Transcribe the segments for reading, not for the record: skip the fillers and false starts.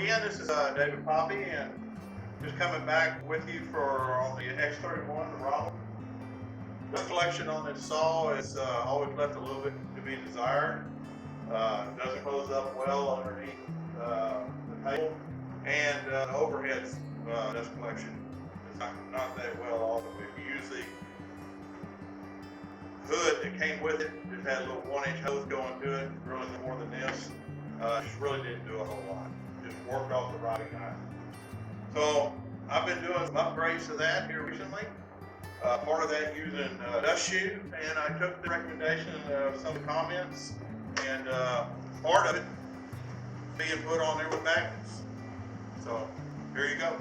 again, this is David Poppy, and just coming back with you for on the X31, the Robland. The collection on this saw is always left a little bit to be desired. Doesn't close up well underneath the table, and the overhead dust collection is not that well off. If you use the hood that came with it, just had a little 1-inch hose going to it, really no more than this. Just really didn't do a whole lot. Just worked off the riding knife. So I've been doing some upgrades to that here recently. Part of that using dust shoe, and I took the recommendation of some of the comments, and part of it being put on there with magnets. So here you go.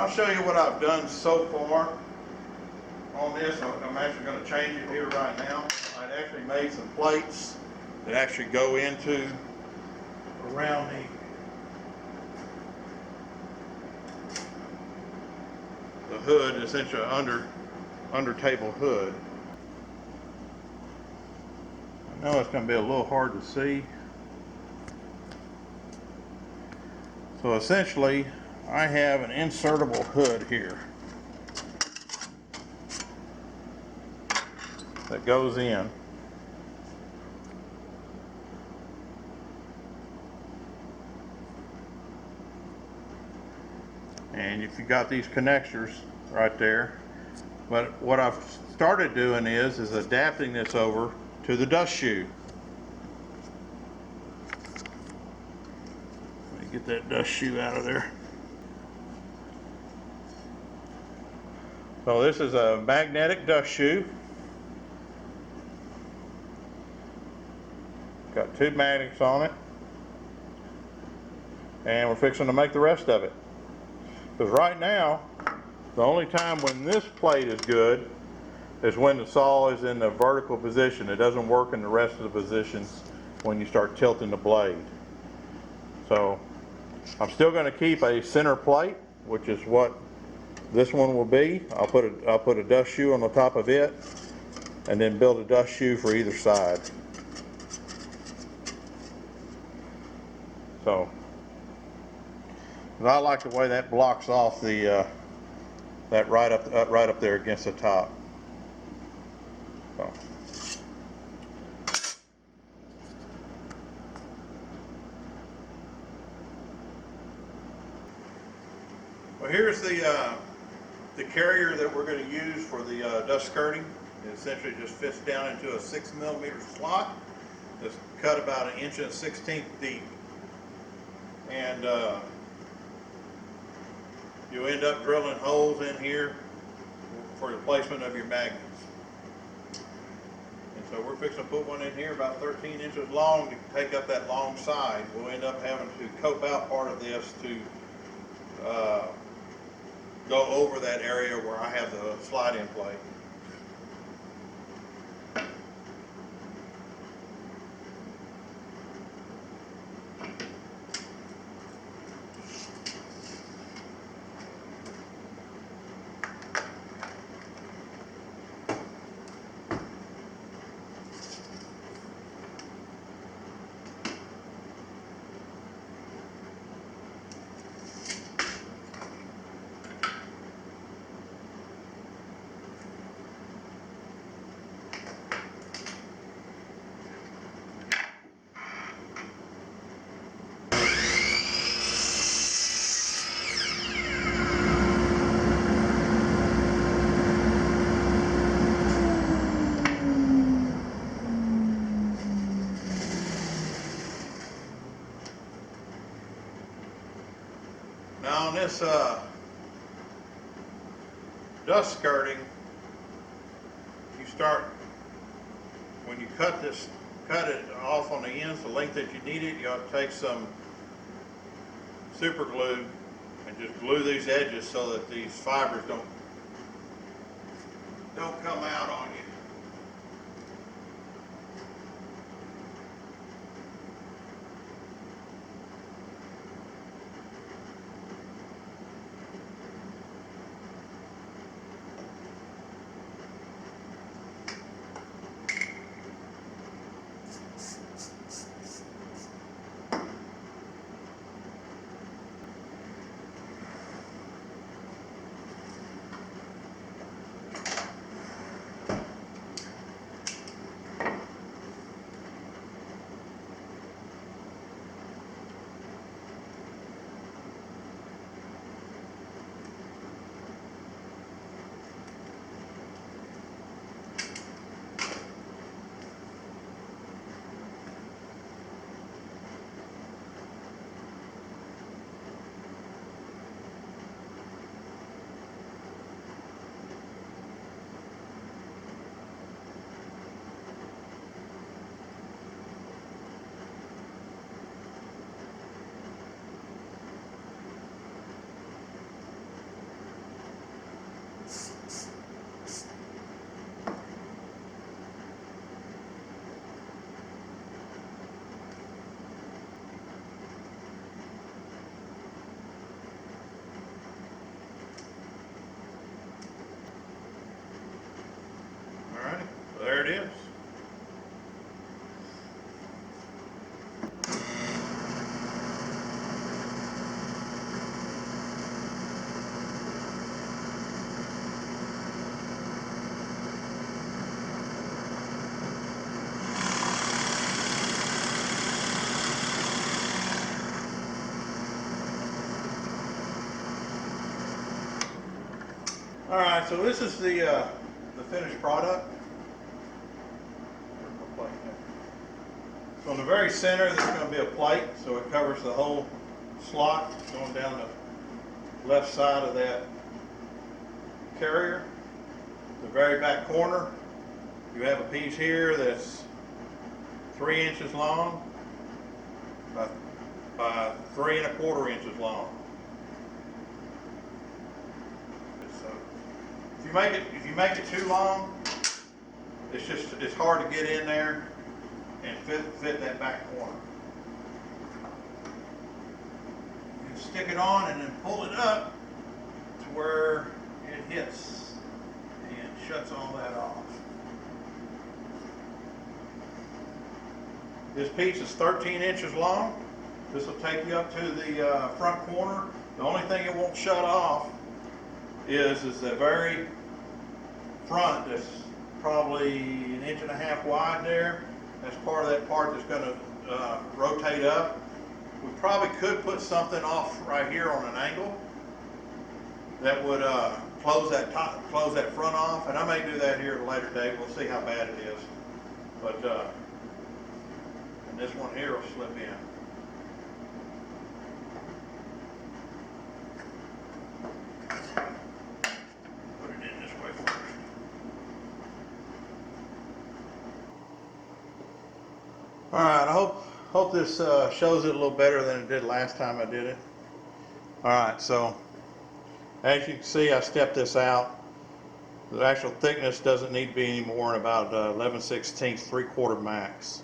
I'll show you what I've done so far on this. I'm actually going to change it here right now. I'd actually made some plates that actually go into around the hood, essentially under table hood. I know it's going to be a little hard to see. So essentially, I have an insertable hood here that goes in. And if you got these connectors right there, but what I've started doing is adapting this over to the dust shoe. Let me get that dust shoe out of there. So this is a magnetic dust shoe. Got 2 magnets on it. And we're fixing to make the rest of it. Because right now, the only time when this plate is good is when the saw is in the vertical position. It doesn't work in the rest of the positions when you start tilting the blade. So I'm still going to keep a center plate, which is what this one will be. I'll put a dust shoe on the top of it, and then build a dust shoe for either side. So I like the way that blocks off the that right up there against the top. So. Well, here's the carrier that we're going to use for the dust skirting. It essentially just fits down into a 6mm slot. It's cut about 1 1/16 inch deep, and you end up drilling holes in here for the placement of your magnets. And so we're fixing to put one in here about 13 inches long to take up that long side. We'll end up having to cope out part of this to go over that area where I have the slide-in plate. Now on this dust skirting, you start, when you cut it off on the ends, the length that you need it, you ought to take some super glue and just glue these edges so that these fibers don't come out on you. All right, so this is the finished product. So in the very center, there's going to be a plate, so it covers the whole slot going down the left side of that carrier. The very back corner, you have a piece here that's 3 inches long by 3 1/4 inches long. So if you make it too long, it's hard to get in there and fit that back corner. You stick it on and then pull it up to where it hits and shuts all that off. This piece is 13 inches long. This will take you up to the front corner. The only thing it won't shut off is the very front that's probably 1.5 inches wide there. That's part of that part that's going to rotate up. We probably could put something off right here on an angle that would close that front off, and I may do that here at a later date. We'll see how bad it is. But and this one here will slip in. Put it in this way first. All right, I hope this shows it a little better than it did last time I did it. All right, so as you can see, I stepped this out. The actual thickness doesn't need to be any more than about 11/16, 3/4 max.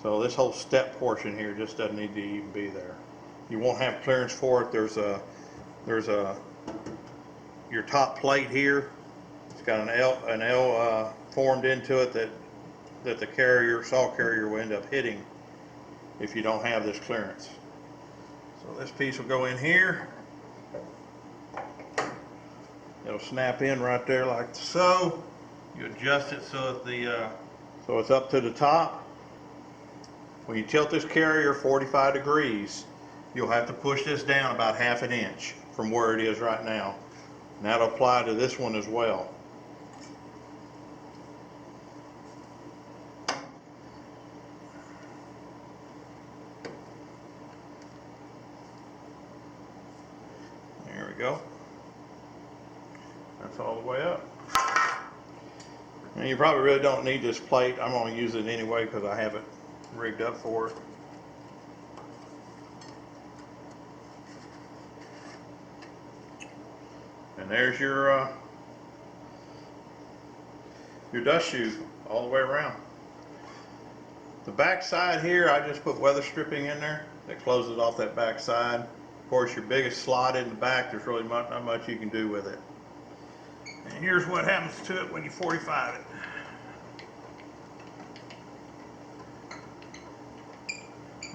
So this whole step portion here just doesn't need to even be there. You won't have clearance for it. There's your top plate here. It's got an L formed into it that the saw carrier will end up hitting if you don't have this clearance. So this piece will go in here. It'll snap in right there like so. You adjust it so that so it's up to the top. When you tilt this carrier 45 degrees, you'll have to push this down about 1/2 inch from where it is right now. And that'll apply to this one as well. There we go. That's all the way up. And you probably really don't need this plate. I'm going to use it anyway because I have it rigged up for it. And there's your dust shoe all the way around. The back side here, I just put weather stripping in there that closes off that back side. Of course, your biggest slot in the back, there's really not much you can do with it. And here's what happens to it when you 45 it.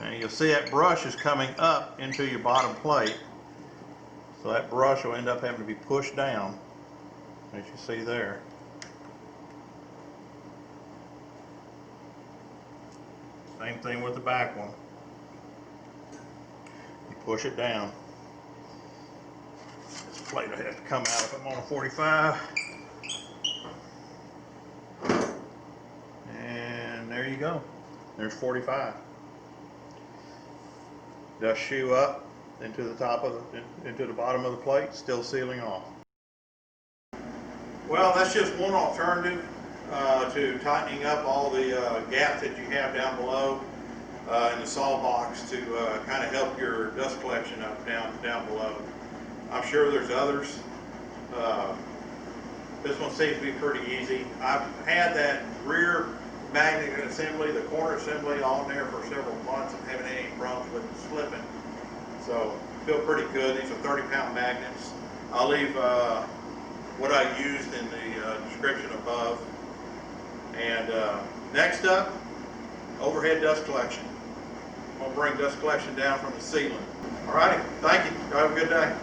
And you'll see that brush is coming up into your bottom plate. So that brush will end up having to be pushed down, as you see there. Same thing with the back one. You push it down. This plate will have to come out if I'm on a 45. And there you go. There's 45. Dust shoe up into the bottom of the plate, still sealing off. Well, that's just one alternative to tightening up all the gaps that you have down below in the saw box to kind of help your dust collection up down below. I'm sure there's others. This one seems to be pretty easy. I've had that rear magnet assembly, the corner assembly on there for several months and haven't had any problems with it slipping. So feel pretty good. These are 30-pound magnets. I'll leave what I used in the description above. And next up, overhead dust collection. I'm going to bring dust collection down from the ceiling. Alrighty, thank you. Have a good day.